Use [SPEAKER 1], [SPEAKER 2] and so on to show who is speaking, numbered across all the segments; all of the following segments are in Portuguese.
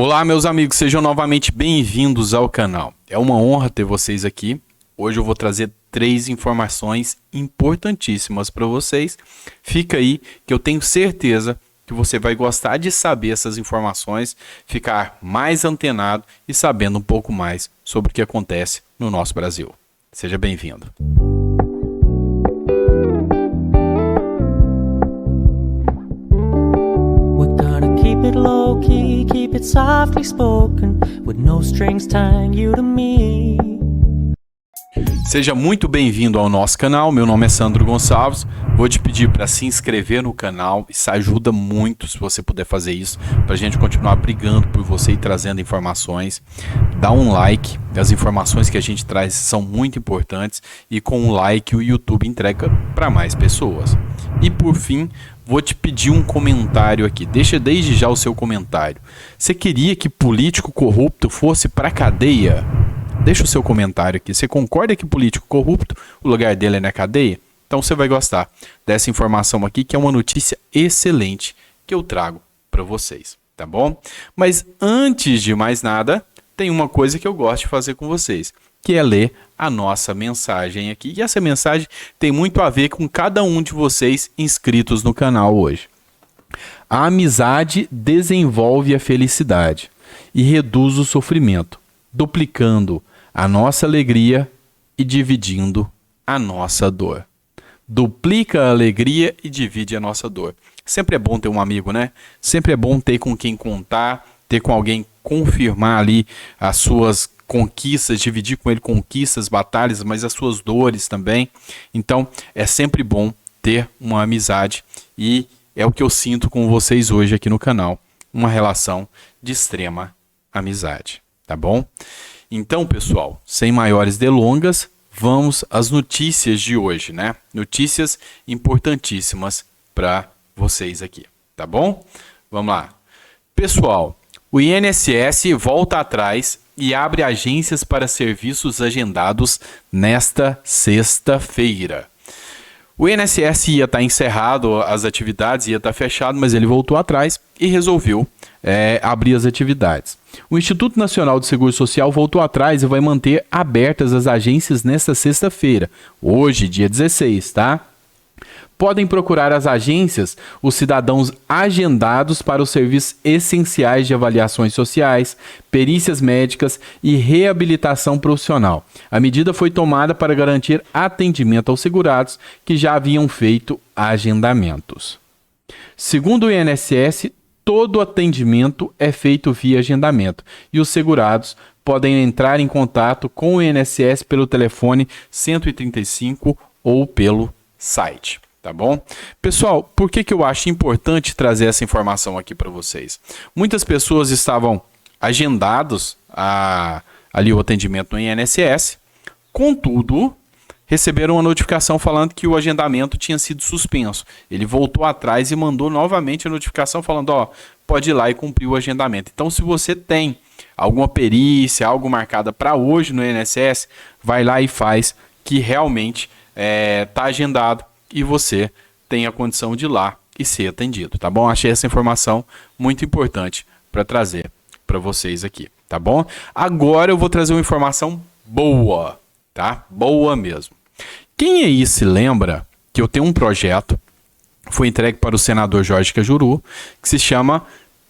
[SPEAKER 1] Olá, meus amigos, sejam novamente bem-vindos ao canal. É uma honra ter vocês aqui. Hoje eu vou trazer 3 informações importantíssimas para vocês. Fica aí que eu tenho certeza que você vai gostar de saber essas informações, ficar mais antenado e sabendo um pouco mais sobre o que acontece no nosso Brasil. Seja bem-vindo. Low-key, keep it softly spoken, with no strings tying you to me. Seja muito bem-vindo ao nosso canal. Meu nome é Sandro Gonçalves. Vou te pedir para se inscrever no canal. Isso ajuda muito se você puder fazer isso, para a gente continuar brigando por você e trazendo informações. Dá um like. As informações que a gente traz são muito importantes e com o like o YouTube entrega para mais pessoas. E por fim, vou te pedir um comentário aqui. Deixa desde já o seu comentário. Você queria que político corrupto fosse para cadeia? Deixa o seu comentário aqui. Você concorda que político corrupto, o lugar dele é na cadeia? Então você vai gostar dessa informação aqui, que é uma notícia excelente que eu trago para vocês, tá bom? Mas antes de mais nada, tem uma coisa que eu gosto de fazer com vocês, que é ler a nossa mensagem aqui. E essa mensagem tem muito a ver com cada um de vocês inscritos no canal hoje. A amizade desenvolve a felicidade e reduz o sofrimento, duplicando a nossa alegria e dividindo a nossa dor. Duplica a alegria e divide a nossa dor. Sempre é bom ter um amigo, né? Sempre é bom ter com quem contar, ter com alguém confirmar ali as suas conquistas, dividir com ele conquistas, batalhas, mas as suas dores também. Então, é sempre bom ter uma amizade e é o que eu sinto com vocês hoje aqui no canal. Uma relação de extrema amizade, tá bom? Então, pessoal, sem maiores delongas, vamos às notícias de hoje, né? Notícias importantíssimas para vocês aqui, tá bom? Vamos lá. Pessoal, o INSS volta atrás e abre agências para serviços agendados nesta sexta-feira. O INSS ia estar encerrado, as atividades ia estar fechado, mas ele voltou atrás e resolveu abrir as atividades. O Instituto Nacional do Seguro Social voltou atrás e vai manter abertas as agências nesta sexta-feira, hoje, dia 16, tá? Podem procurar as agências os cidadãos agendados para os serviços essenciais de avaliações sociais, perícias médicas e reabilitação profissional. A medida foi tomada para garantir atendimento aos segurados que já haviam feito agendamentos. Segundo o INSS, todo atendimento é feito via agendamento e os segurados podem entrar em contato com o INSS pelo telefone 135 ou pelo site. Tá bom? Pessoal, por que eu acho importante trazer essa informação aqui para vocês? Muitas pessoas estavam agendados ali o atendimento no INSS, contudo, receberam uma notificação falando que o agendamento tinha sido suspenso. Ele voltou atrás e mandou novamente a notificação falando, ó, pode ir lá e cumprir o agendamento. Então, se você tem alguma perícia, algo marcada para hoje no INSS, vai lá e faz, que realmente está agendado e você tem a condição de ir lá e ser atendido, tá bom? Achei essa informação muito importante para trazer para vocês aqui, tá bom? Agora eu vou trazer uma informação boa, tá? Boa mesmo. Quem aí se lembra que eu tenho um projeto, foi entregue para o senador Jorge Cajuru, que se chama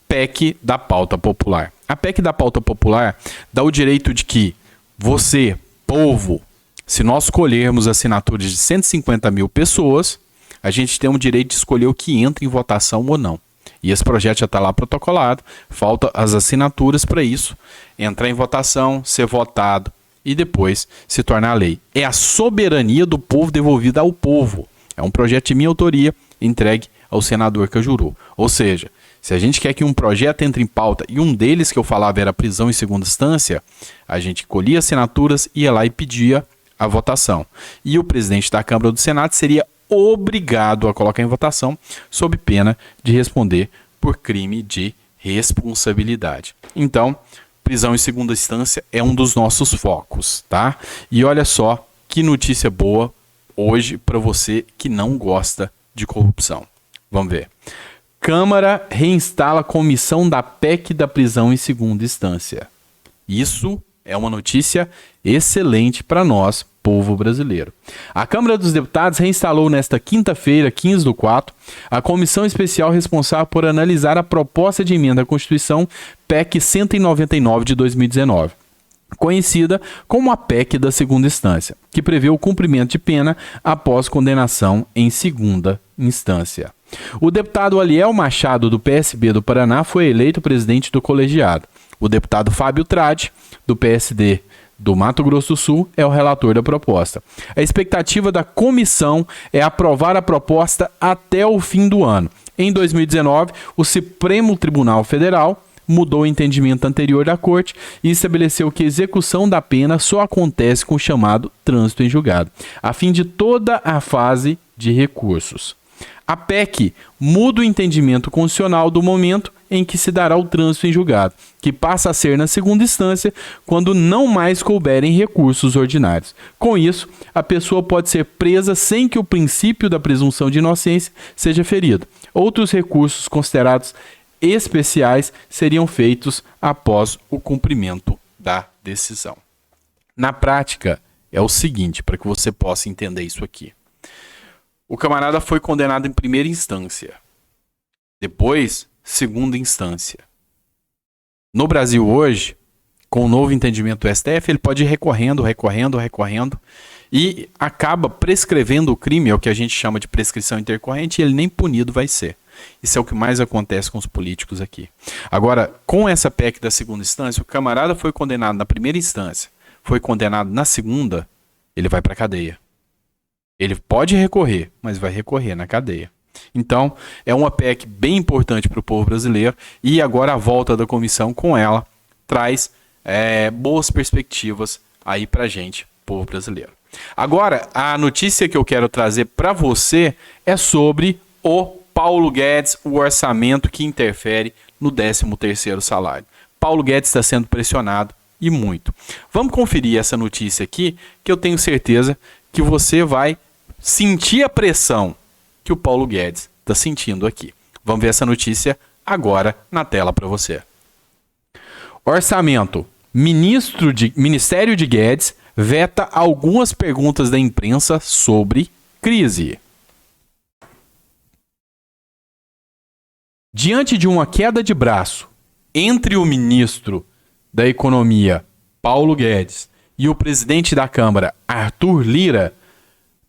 [SPEAKER 1] PEC da Pauta Popular. A PEC da Pauta Popular dá o direito de que você, povo, se nós escolhermos assinaturas de 150 mil pessoas, a gente tem o direito de escolher o que entra em votação ou não. E esse projeto já está lá protocolado, falta as assinaturas para isso, entrar em votação, ser votado e depois se tornar lei. É a soberania do povo devolvida ao povo. É um projeto de minha autoria entregue ao senador Cajuru. Ou seja, se a gente quer que um projeto entre em pauta, e um deles que eu falava era prisão em segunda instância, a gente colhia assinaturas, ia lá e pedia a votação. E o presidente da Câmara ou do Senado seria obrigado a colocar em votação sob pena de responder por crime de responsabilidade. Então, prisão em segunda instância é um dos nossos focos, tá? E olha só que notícia boa hoje para você que não gosta de corrupção. Vamos ver. Câmara reinstala a comissão da PEC da prisão em segunda instância. Isso é uma notícia excelente para nós, povo brasileiro. A Câmara dos Deputados reinstalou nesta quinta-feira, 15/4, a comissão especial responsável por analisar a proposta de emenda à Constituição PEC 199 de 2019. Conhecida como a PEC da segunda instância, que prevê o cumprimento de pena após condenação em segunda instância. O deputado Aliel Machado, do PSB do Paraná, foi eleito presidente do colegiado. O deputado Fábio Tradi, do PSD do Mato Grosso do Sul, é o relator da proposta. A expectativa da comissão é aprovar a proposta até o fim do ano. Em 2019, o Supremo Tribunal Federal mudou o entendimento anterior da Corte e estabeleceu que a execução da pena só acontece com o chamado trânsito em julgado, a fim de toda a fase de recursos. A PEC muda o entendimento constitucional do momento em que se dará o trânsito em julgado, que passa a ser na segunda instância quando não mais couberem recursos ordinários. Com isso, a pessoa pode ser presa sem que o princípio da presunção de inocência seja ferido. Outros recursos considerados especiais seriam feitos após o cumprimento da decisão. Na prática, é o seguinte, para que você possa entender isso aqui. O camarada foi condenado em primeira instância. Depois, segunda instância. No Brasil hoje, com o novo entendimento do STF, ele pode ir recorrendo e acaba prescrevendo o crime, é o que a gente chama de prescrição intercorrente, e ele nem punido vai ser. Isso é o que mais acontece com os políticos aqui. Agora, com essa PEC da segunda instância, o camarada foi condenado na primeira instância, foi condenado na segunda, ele vai para a cadeia. Ele pode recorrer, mas vai recorrer na cadeia. Então, é uma PEC bem importante para o povo brasileiro e agora a volta da comissão com ela traz boas perspectivas aí para a gente, povo brasileiro. Agora, a notícia que eu quero trazer para você é sobre o Paulo Guedes, o orçamento que interfere no 13º salário. Paulo Guedes está sendo pressionado e muito. Vamos conferir essa notícia aqui, que eu tenho certeza que você vai sentir a pressão que o Paulo Guedes está sentindo aqui. Vamos ver essa notícia agora na tela para você. Orçamento. Ministério de Guedes veta algumas perguntas da imprensa sobre crise. Diante de uma queda de braço entre o ministro da Economia, Paulo Guedes, e o presidente da Câmara, Arthur Lira,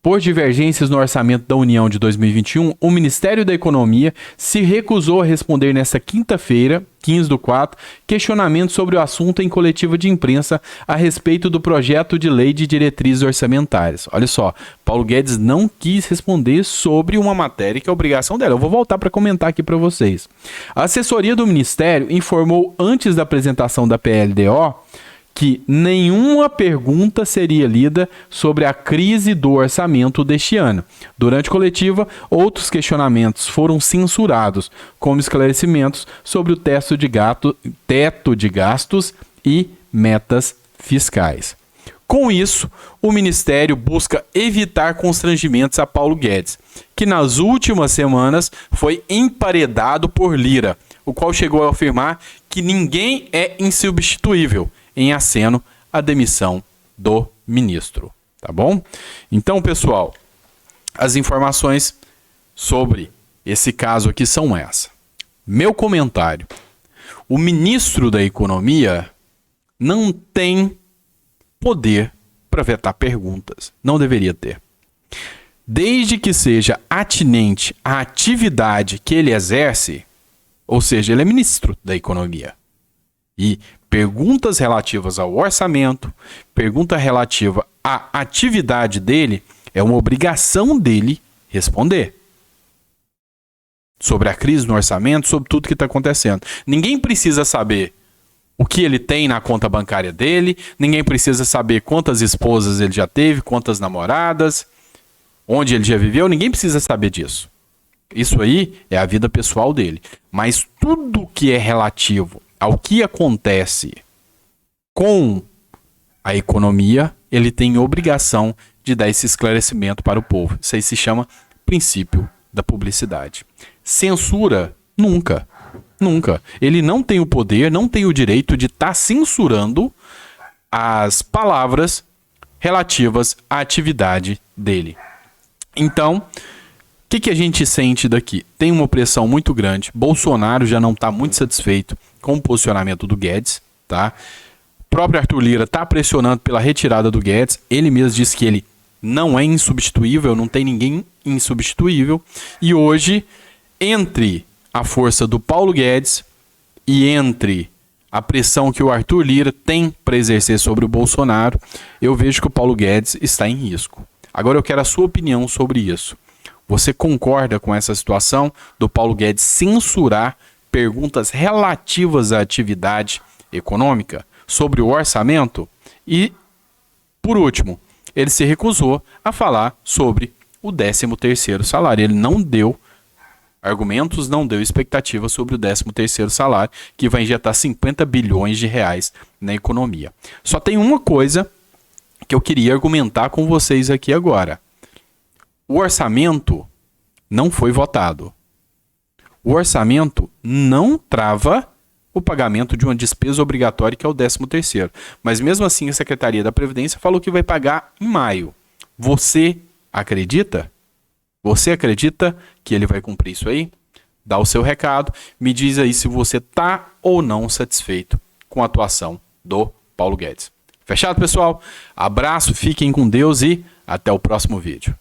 [SPEAKER 1] por divergências no orçamento da União de 2021, o Ministério da Economia se recusou a responder nesta quinta-feira, 15/4, questionamentos sobre o assunto em coletiva de imprensa a respeito do projeto de lei de diretrizes orçamentárias. Olha só, Paulo Guedes não quis responder sobre uma matéria que é obrigação dela. Eu vou voltar para comentar aqui para vocês. A assessoria do Ministério informou antes da apresentação da PLDO que nenhuma pergunta seria lida sobre a crise do orçamento deste ano. Durante a coletiva, outros questionamentos foram censurados, como esclarecimentos sobre o teto de gastos e metas fiscais. Com isso, o Ministério busca evitar constrangimentos a Paulo Guedes, que nas últimas semanas foi emparedado por Lira, o qual chegou a afirmar que ninguém é insubstituível, em aceno à demissão do ministro, tá bom? Então, pessoal, as informações sobre esse caso aqui são essas. Meu comentário: o ministro da Economia não tem poder para vetar perguntas, não deveria ter. Desde que seja atinente à atividade que ele exerce, ou seja, ele é ministro da Economia, e perguntas relativas ao orçamento, pergunta relativa à atividade dele, é uma obrigação dele responder. Sobre a crise no orçamento, sobre tudo que está acontecendo. Ninguém precisa saber o que ele tem na conta bancária dele, ninguém precisa saber quantas esposas ele já teve, quantas namoradas, onde ele já viveu, ninguém precisa saber disso. Isso aí é a vida pessoal dele. Mas tudo que é relativo ao que acontece com a economia, ele tem obrigação de dar esse esclarecimento para o povo. Isso aí se chama princípio da publicidade. censura? Nunca. Nunca. Ele não tem o poder, não tem o direito de estar censurando as palavras relativas à atividade dele. Então, o que a gente sente daqui? Tem uma pressão muito grande. Bolsonaro já não está muito satisfeito com o posicionamento do Guedes, tá? O próprio Arthur Lira está pressionando pela retirada do Guedes. Ele mesmo disse que ele não é insubstituível, não tem ninguém insubstituível. E hoje, entre a força do Paulo Guedes e entre a pressão que o Arthur Lira tem para exercer sobre o Bolsonaro, eu vejo que o Paulo Guedes está em risco. Agora eu quero a sua opinião sobre isso. Você concorda com essa situação do Paulo Guedes censurar perguntas relativas à atividade econômica, sobre o orçamento? E, por último, ele se recusou a falar sobre o 13º salário. Ele não deu argumentos, não deu expectativa sobre o 13º salário, que vai injetar 50 bilhões de reais na economia. Só tem uma coisa que eu queria argumentar com vocês aqui agora. O orçamento não foi votado. O orçamento não trava o pagamento de uma despesa obrigatória, que é o 13º. Mas mesmo assim, a Secretaria da Previdência falou que vai pagar em maio. Você acredita? Você acredita que ele vai cumprir isso aí? Dá o seu recado, me diz aí se você está ou não satisfeito com a atuação do Paulo Guedes. Fechado, pessoal? Abraço, fiquem com Deus e até o próximo vídeo.